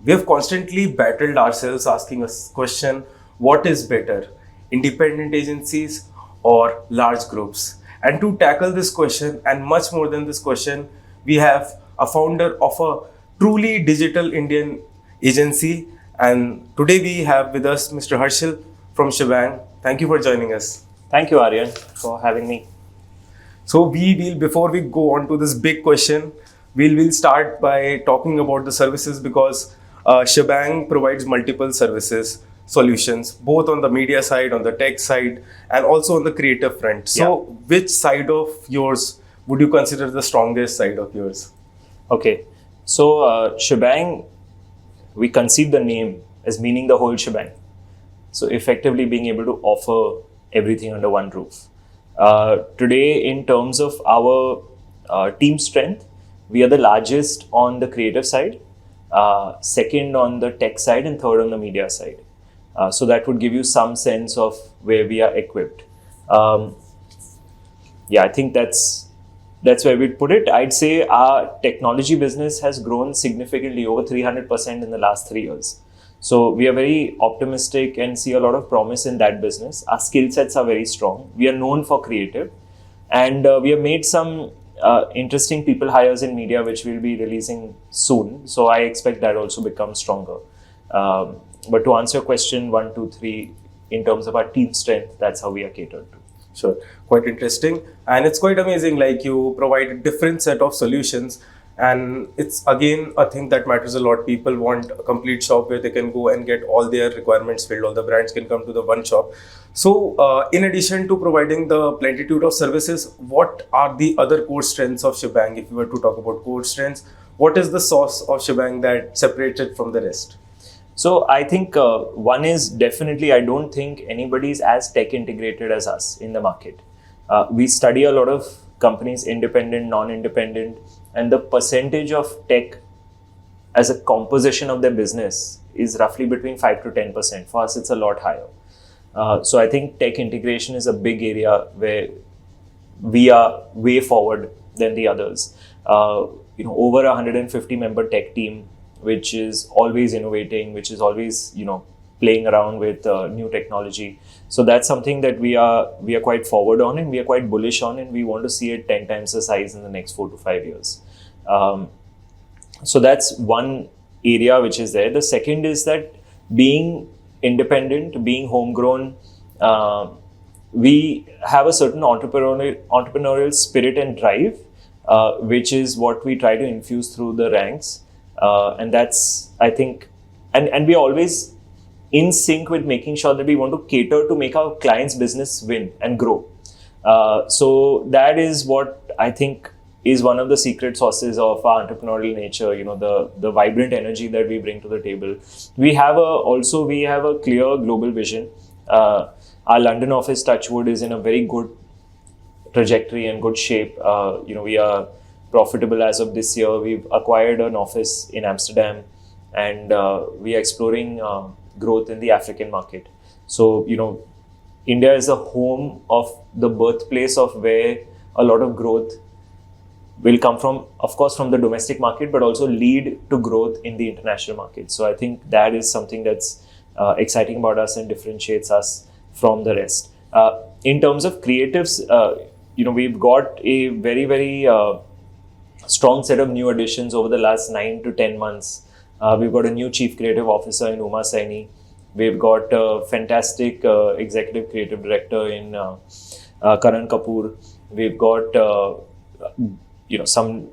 We have constantly battled ourselves asking us question, what is better, independent agencies or large groups? And to tackle this question and much more than this question, we have a founder of a truly digital Indian agency. And today we have with us Mr. Harshil from Schbang. Thank you for joining us. Thank you, Aryan, for having me. So we will, before we go on to this big question, we'll start by talking about the services because Schbang provides multiple services, solutions, both on the media side, on the tech side, and also on the creative front. So Yeah. which side of yours would you consider the strongest side of yours? Okay, so Schbang, we conceived the name as meaning the whole shebang. So effectively being able to offer everything under one roof. Today, in terms of our team strength, we are the largest on the creative side, second on the tech side, and third on the media side. So that would give you some sense of where we are equipped. Um, yeah, I think that's where we'd put it. I'd say our technology business has grown significantly, over 300% in the last 3 years. So we are very optimistic and see a lot of promise in that business. Our skill sets are very strong. We are known for creative, and we have made some interesting people hires in media, which we'll be releasing soon. So I expect that also become stronger. But to answer your question 1, 2, 3, in terms of our team strength, that's how we are catered to. Sure, quite interesting, and it's quite amazing. Like you provide a different set of solutions, and it's again a thing that matters a lot. People want a complete shop where they can go and get all their requirements filled. All the brands can come to the one shop. So, in addition to providing the plenitude of services, what are the other core strengths of Schbang? If we were to talk about core strengths, what is the sauce of Schbang that separates it from the rest? So I think one is definitely, I don't think anybody is as tech integrated as us in the market. We study a lot of companies, independent, non-independent, and the percentage of tech as a composition of their business is roughly between 5 to 10%. For us, it's a lot higher. So I think tech integration is a big area where we are way forward than the others. Over 150 member tech team, which is always innovating, which is always playing around with new technology. So that's something that we are quite forward on, and we are quite bullish on, and we want to see it 10 times the size in the next 4 to 5 years. So that's one area which is there. The second is that being independent, being homegrown, we have a certain entrepreneurial spirit and drive, which is what we try to infuse through the ranks. And that's, I think, and we are always in sync with making sure that we want to cater to make our clients' business win and grow. So that is what I think is one of the secret sauces of our entrepreneurial nature. The vibrant energy that we bring to the table. We have a clear global vision. Our London office, Touchwood, is in a very good trajectory and good shape. We are profitable as of this year. We've acquired an office in Amsterdam, and we are exploring growth in the African market. So, India is the home of the birthplace of where a lot of growth will come from, of course, from the domestic market, but also lead to growth in the international market. So I think that is something that's exciting about us and differentiates us from the rest. In terms of creatives, we've got a very, very strong set of new additions over the last 9 to 10 months. We've got a new chief creative officer in Uma Saini. We've got a fantastic executive creative director in Karan Kapoor. We've got some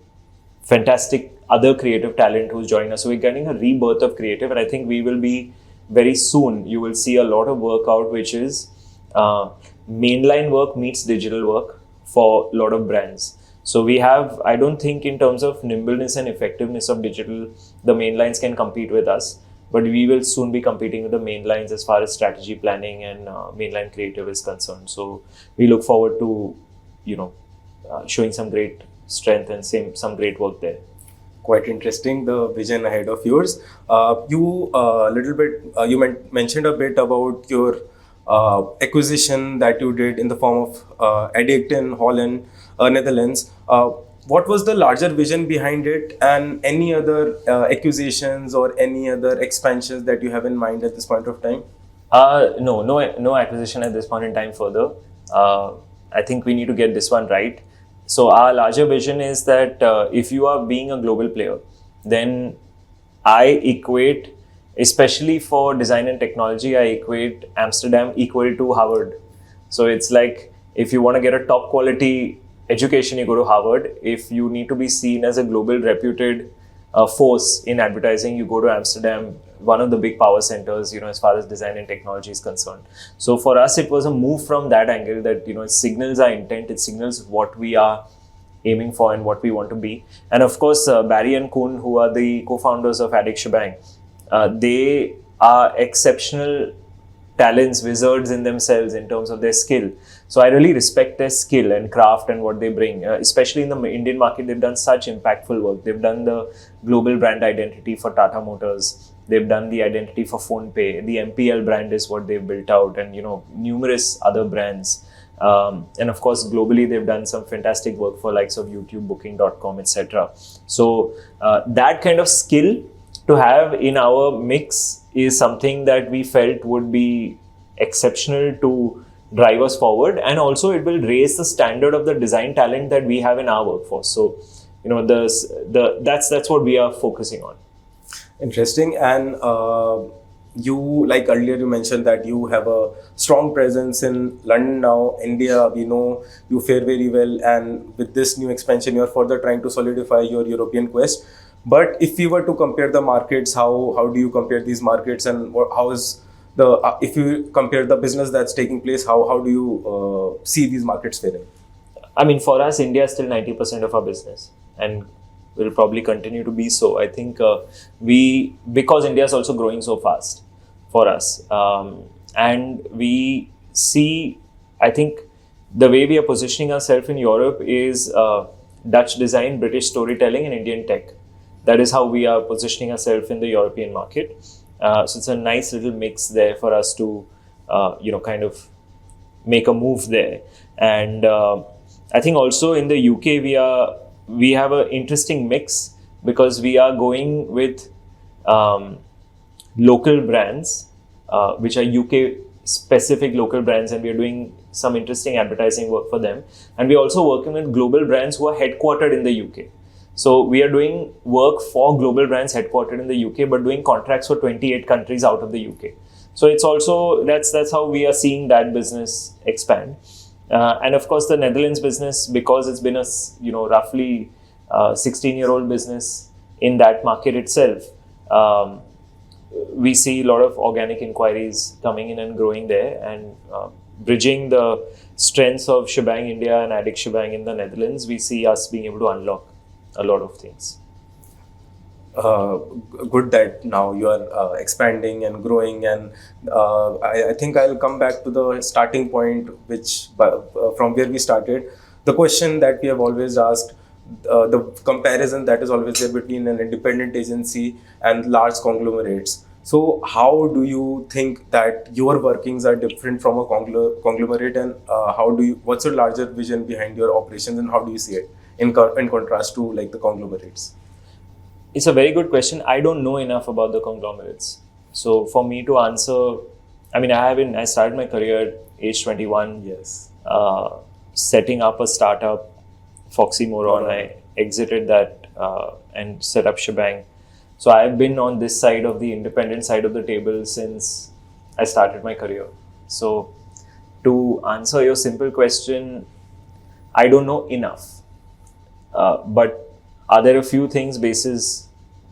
fantastic other creative talent who's joining us. So we're getting a rebirth of creative, and I think we will be very soon. You will see a lot of work out, which is mainline work meets digital work for a lot of brands. So we have, I don't think in terms of nimbleness and effectiveness of digital, the main lines can compete with us, but we will soon be competing with the main lines as far as strategy planning and mainline creative is concerned. So we look forward to, showing some great strength and some great work there. Quite interesting, the vision ahead of yours. You mentioned a bit about your acquisition that you did in the form of Addict in Holland, Netherlands. what was the larger vision behind it, and any other acquisitions or any other expansions that you have in mind at this point of time? No acquisition at this point in time further. I think we need to get this one right. So our larger vision is that if you are being a global player, then I equate, especially for design and technology, I equate Amsterdam equal to Harvard. So it's like if you want to get a top quality education, you go to Harvard. If you need to be seen as a global reputed force in advertising, you go to Amsterdam, one of the big power centers, as far as design and technology is concerned. So for us, it was a move from that angle that, it signals our intent, it signals what we are aiming for and what we want to be. And of course, Barry and Kuhn, who are the co-founders of Schbang, they are exceptional talents, wizards in themselves in terms of their skill. So I really respect their skill and craft and what they bring. Especially in the Indian market, they've done such impactful work. They've done the global brand identity for Tata Motors. They've done the identity for PhonePe. The MPL brand is what they've built out, and numerous other brands. And of course, globally, they've done some fantastic work for likes of YouTube, Booking.com, etc. So that kind of skill to have in our mix is something that we felt would be exceptional to drive us forward, and also it will raise the standard of the design talent that we have in our workforce. So, that's what we are focusing on. Interesting. And you, like earlier, you mentioned that you have a strong presence in London now, India. We know you fare very well, and with this new expansion, you are further trying to solidify your European quest. But if you were to compare the markets, how do you compare these markets, and how is the if you compare the business that's taking place, how do you see these markets faring? I mean, for us, India is still 90% of our business, and will probably continue to be so. I think because India is also growing so fast for us, and we see, I think the way we are positioning ourselves in Europe is Dutch design, British storytelling, and Indian tech. That is how we are positioning ourselves in the European market. So it's a nice little mix there for us to, kind of make a move there. And I think also in the UK we have an interesting mix because we are going with local brands, which are UK specific local brands, and we are doing some interesting advertising work for them. And we're also working with global brands who are headquartered in the UK. So we are doing work for global brands headquartered in the UK, but doing contracts for 28 countries out of the UK. So it's also, that's how we are seeing that business expand. And of course, the Netherlands business, because it's been a roughly 16-year-old business in that market itself, we see a lot of organic inquiries coming in and growing there, and bridging the strengths of Schbang India and Schbang in the Netherlands, we see us being able to unlock a lot of things. Good that now you are expanding and growing, and I think I'll come back to the starting point, which from where we started. The question that we have always asked, the comparison that is always there between an independent agency and large conglomerates. So how do you think that your workings are different from a conglomerate, and what's your larger vision behind your operations, and how do you see it in contrast to like the conglomerates? It's a very good question. I don't know enough about the conglomerates. So for me to answer, I started my career at age 21. Yes. Setting up a startup, Foxymoron. I exited that and set up Schbang. So I've been on this side of the independent side of the table since I started my career. So to answer your simple question, I don't know enough. But are there a few things basis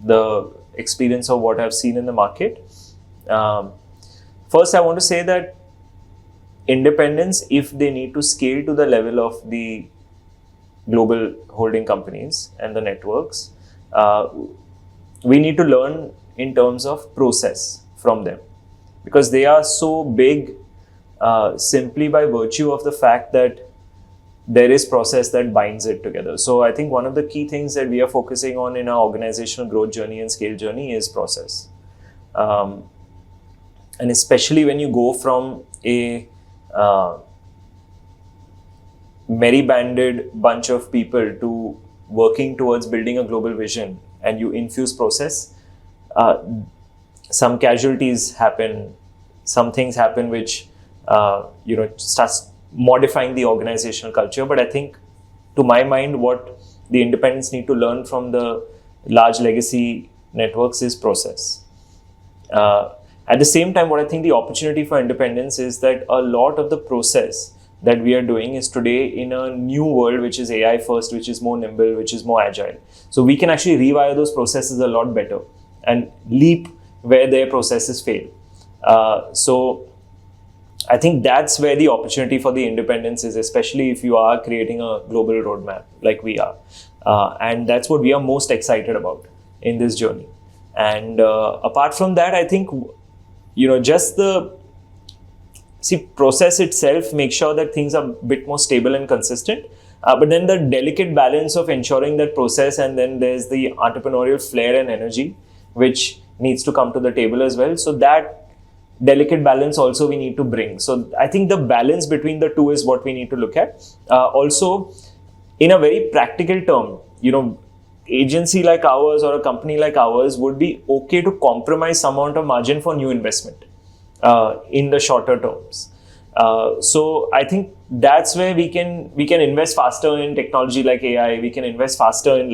the experience of what I've seen in the market? First, I want to say that independents, if they need to scale to the level of the global holding companies and the networks, we need to learn in terms of process from them, because they are so big simply by virtue of the fact that there is process that binds it together. So I think one of the key things that we are focusing on in our organizational growth journey and scale journey is process. And especially when you go from a merry-banded bunch of people to working towards building a global vision and you infuse process, uh, some casualties happen, some things happen which starts modifying the organizational culture. But I think, to my mind, what the independents need to learn from the large legacy networks is process. At the same time, what I think the opportunity for independence is that a lot of the process that we are doing is today in a new world, which is AI first, which is more nimble, which is more agile. So we can actually rewire those processes a lot better and leap where their processes fail. So I think that's where the opportunity for the independence is, especially if you are creating a global roadmap like we are. And that's what we are most excited about in this journey. And apart from that, I think, just the process itself, make sure that things are a bit more stable and consistent. But then the delicate balance of ensuring that process, and then there's the entrepreneurial flair and energy, which needs to come to the table as well. So that delicate balance also we need to bring. So I think the balance between the two is what we need to look at. Also, in a very practical term, agency like ours or a company like ours would be okay to compromise some amount of margin for new investment in the shorter terms. So I think that's where we can invest faster in technology like AI. We can invest faster in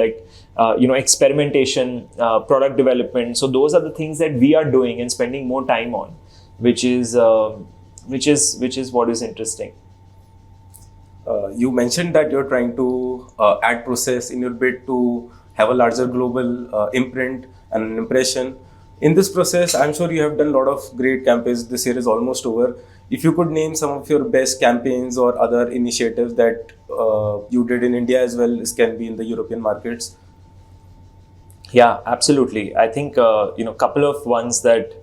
experimentation, product development. So those are the things that we are doing and spending more time on, which is what is interesting. You mentioned that you're trying to add process in your bid to have a larger global imprint and an impression. In this process, I'm sure you have done a lot of great campaigns. This year is almost over. If you could name some of your best campaigns or other initiatives that you did in India as well as can be in the European markets. Yeah, absolutely. I think, couple of ones that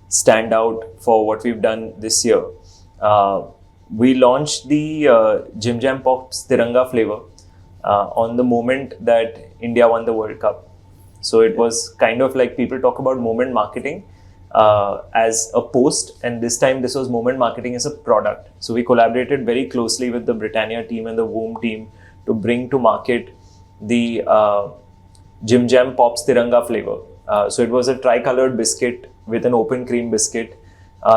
stand out for what we've done this year. We launched the Jim Jam Pops Tiranga flavor on the moment that India won the World Cup. So it was kind of like people talk about moment marketing as a post, and this time this was moment marketing as a product. So we collaborated very closely with the Britannia team and the Voom team to bring to market the Jim Jam Pops Tiranga flavor. So it was a tricolored biscuit with an open cream biscuit,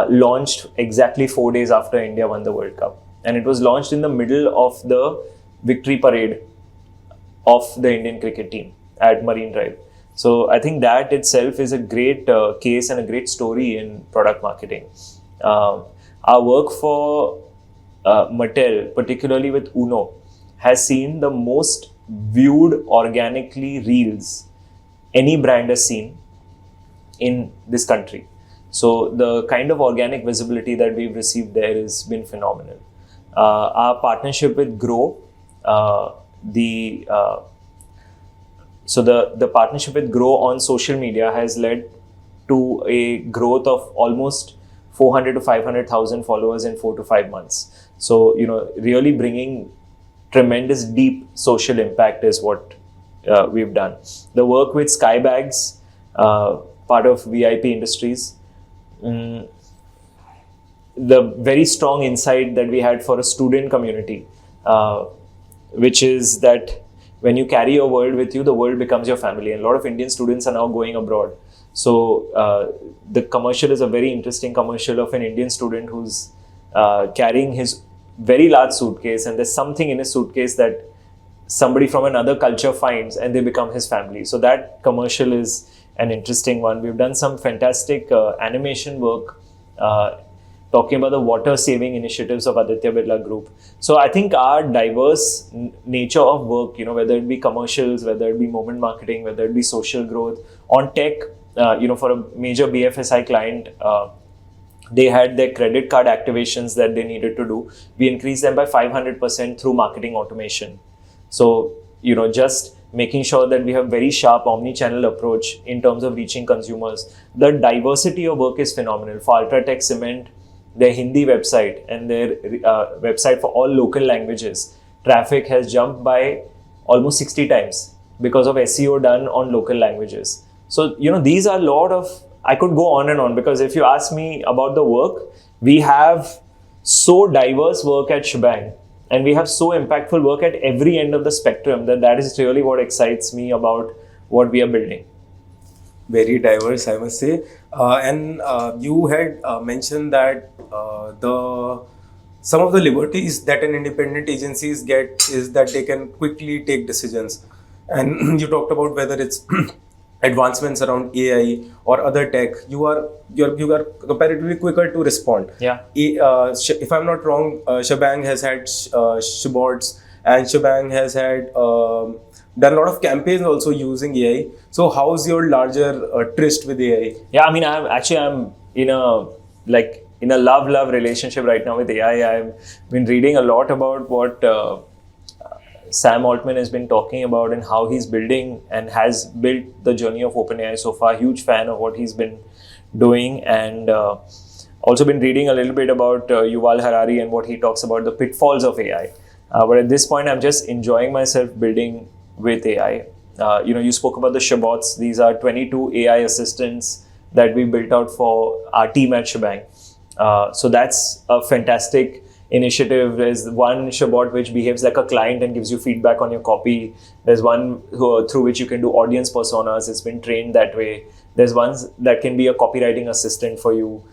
launched exactly 4 days after India won the World Cup. And it was launched in the middle of the victory parade of the Indian cricket team at Marine Drive. So I think that itself is a great case and a great story in product marketing. Our work for Mattel, particularly with Uno, has seen the most viewed organically reels any brand has seen in this country. So the kind of organic visibility that we've received there has been phenomenal. Our partnership with Grow, the partnership with Grow on social media has led to a growth of almost 400 to 500,000 followers in 4 to 5 months. So, really bringing tremendous deep social impact is what we've done. The work with Skybags, part of VIP Industries, the very strong insight that we had for a student community, which is that when you carry your world with you, the world becomes your family. And a lot of Indian students are now going abroad. So the commercial is a very interesting commercial of an Indian student who's carrying his very large suitcase, and there's something in his suitcase that somebody from another culture finds and they become his family. So that commercial is an interesting one. We've done some fantastic animation work talking about the water saving initiatives of Aditya Birla Group. So I think our diverse nature of work, whether it be commercials, whether it be moment marketing, whether it be social growth on tech, for a major BFSI client, they had their credit card activations that they needed to do. We increased them by 500% through marketing automation. So, just making sure that we have very sharp omni-channel approach in terms of reaching consumers. The diversity of work is phenomenal. For Ultratech Cement, their Hindi website and their website for all local languages, traffic has jumped by almost 60 times because of SEO done on local languages. So, these are a lot of, I could go on and on, because if you ask me about the work, we have so diverse work at Schbang, and we have so impactful work at every end of the spectrum that is really what excites me about what we are building. Very diverse, I must say. And you had mentioned that the some of the liberties that an independent agencies get is that they can quickly take decisions. And you talked about whether it's advancements around AI or other tech, you are comparatively quicker to respond. Yeah. If I'm not wrong, Schbang has had Shbots, and Schbang has had done a lot of campaigns also using AI. So how's your larger tryst with AI? Yeah, I mean, I'm in a love relationship right now with AI. I've been reading a lot about what Sam Altman has been talking about and how he's building and has built the journey of OpenAI so far. Huge fan of what he's been doing, and also been reading a little bit about Yuval Harari and what he talks about the pitfalls of AI. But at this point, I'm just enjoying myself building with AI. You spoke about the Shbots. These are 22 AI assistants that we built out for our team at Schbang. So that's a fantastic initiative. There's one Shbot which behaves like a client and gives you feedback on your copy. There's one through which you can do audience personas. It's been trained that way. There's ones that can be a copywriting assistant for you.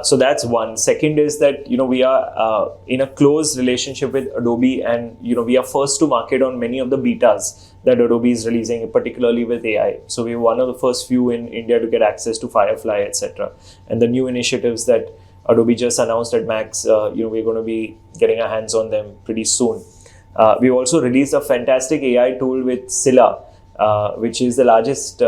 So that's one. Second is that we are in a close relationship with Adobe, and we are first to market on many of the betas that Adobe is releasing, particularly with AI. So we're one of the first few in India to get access to Firefly, etc. And the new initiatives that Adobe just announced at Max, we're going to be getting our hands on them pretty soon. We've also released a fantastic AI tool with Scylla, which is the largest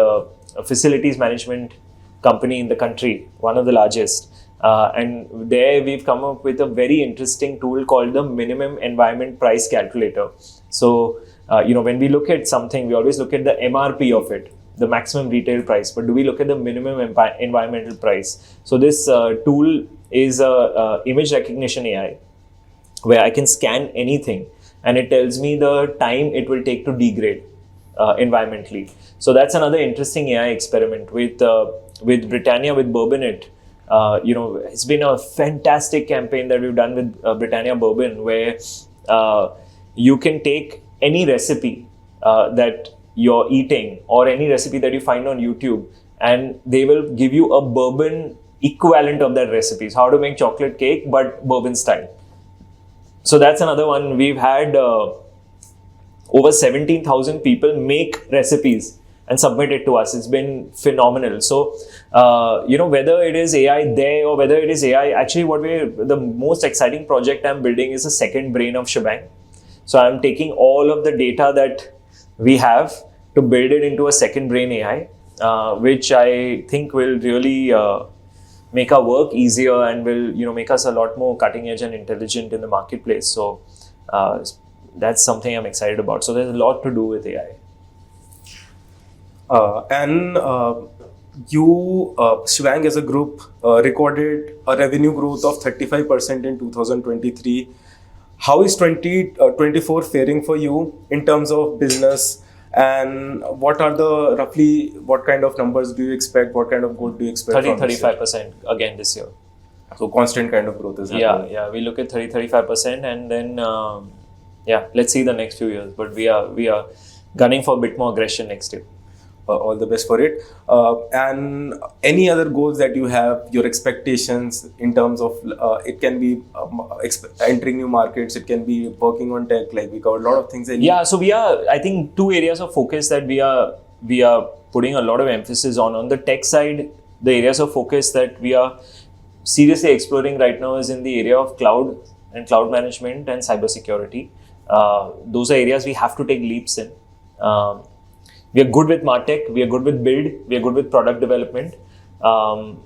facilities management company in the country, one of the largest. And there we've come up with a very interesting tool called the Minimum Environment Price Calculator. So, when we look at something, we always look at the MRP of it, the maximum retail price, but do we look at the minimum environmental price? So this tool is a image recognition AI, where I can scan anything and it tells me the time it will take to degrade environmentally. So that's another interesting AI experiment with Britannia, with Bourbonit. It's been a fantastic campaign that we've done with Britannia Bourbon, where you can take any recipe that you're eating or any recipe that you find on YouTube, and they will give you a bourbon equivalent of that recipe. So how to make chocolate cake, but bourbon style. So that's another one. We've had over 17,000 people make recipes and submit it to us. It's been phenomenal. So, whether it is AI there or whether it is AI, actually the most exciting project I'm building is a second brain of Schbang. So I'm taking all of the data that we have to build it into a second brain AI, which I think will really make our work easier and will make us a lot more cutting edge and intelligent in the marketplace. So that's something I'm excited about. So there's a lot to do with AI. Schbang as a group recorded a revenue growth of 35% in 2023. How is 2024 faring for you in terms of business, and what kind of numbers do you expect? What kind of growth do you expect? 35% again this year. So constant kind of growth is happening. Yeah. We look at 35%, and then let's see the next few years. But we are gunning for a bit more aggression next year. All the best for it. And any other goals that you have, your expectations in terms of it can be entering new markets, it can be working on tech, like we covered a lot of things. So I think two areas of focus that we are putting a lot of emphasis on. On the tech side, the areas of focus that we are seriously exploring right now is in the area of cloud and cloud management and cybersecurity. Those are areas we have to take leaps in. We are good with MarTech, we are good with build, we are good with product development. Like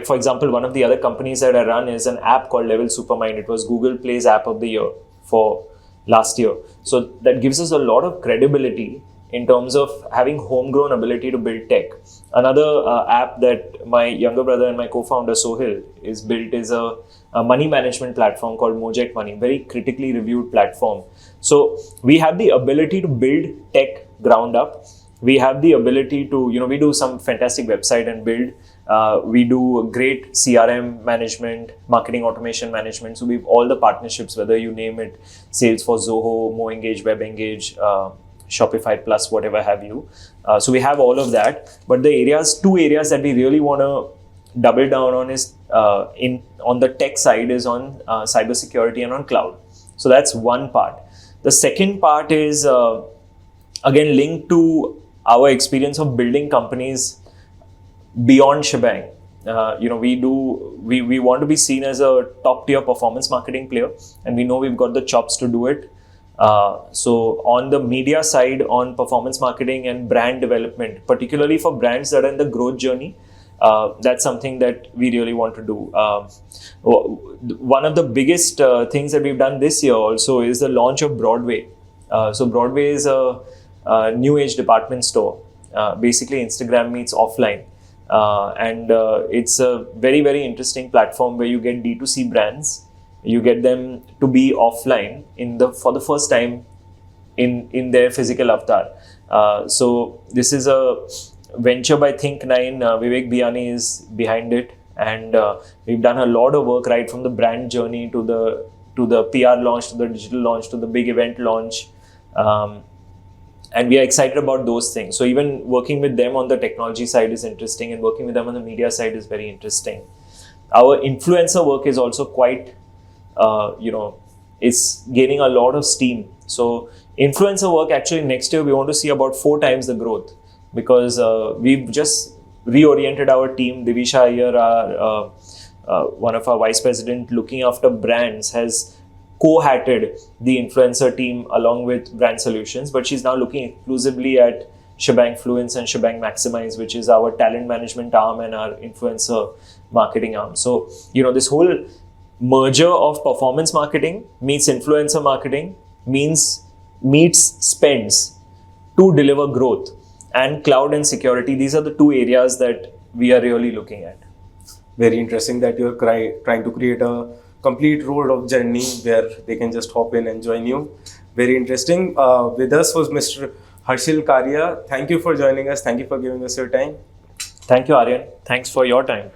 for example, one of the other companies that I run is an app called Level Supermind. It was Google Play's app of the year for last year. So that gives us a lot of credibility in terms of having homegrown ability to build tech. Another app that my younger brother and my co-founder Sohil is built is a money management platform called Mojek Money, very critically reviewed platform. So we have the ability to build tech ground up, we have the ability to, we do some fantastic website and build. We do great CRM management, marketing automation management. So we have all the partnerships, whether you name it, Salesforce, Zoho, MoEngage, WebEngage, Shopify Plus, whatever have you. So we have all of that. But the two areas that we really want to double down on is on the tech side is on cybersecurity and on cloud. So that's one part. The second part is again linked to our experience of building companies beyond Schbang. We want to be seen as a top tier performance marketing player, and we know we've got the chops to do it. So on the media side, on performance marketing and brand development, particularly for brands that are in the growth journey, that's something that we really want to do. One of the biggest things that we've done this year also is the launch of Broadway. So Broadway is a new age department store. Basically, Instagram meets offline. And it's a very, very interesting platform where you get D2C brands. You get them to be offline for the first time in their physical avatar. So this is a venture by Think9. Vivek Biyani is behind it, and we've done a lot of work right from the brand journey to the PR launch, to the digital launch, to the big event launch. And we are excited about those things. So even working with them on the technology side is interesting, and working with them on the media side is very interesting. Our influencer work is also quite, it's gaining a lot of steam. So influencer work, actually next year we want to see about 4 times the growth, because we've just reoriented our team. Divisha Iyer, one of our vice president looking after brands, has co-hatted the influencer team along with brand solutions, but she's now looking exclusively at Schbang Fluence and Schbang Maximize, which is our talent management arm and our influencer marketing arm. So, this whole merger of performance marketing meets influencer marketing meets spends to deliver growth, and cloud and security. These are the 2 areas that we are really looking at. Very interesting that you're trying to create a complete road of journey where they can just hop in and join you. Very interesting. With us was Mr. Harshil Karia. Thank you for joining us. Thank you for giving us your time. Thank you, Aryan. Thanks for your time.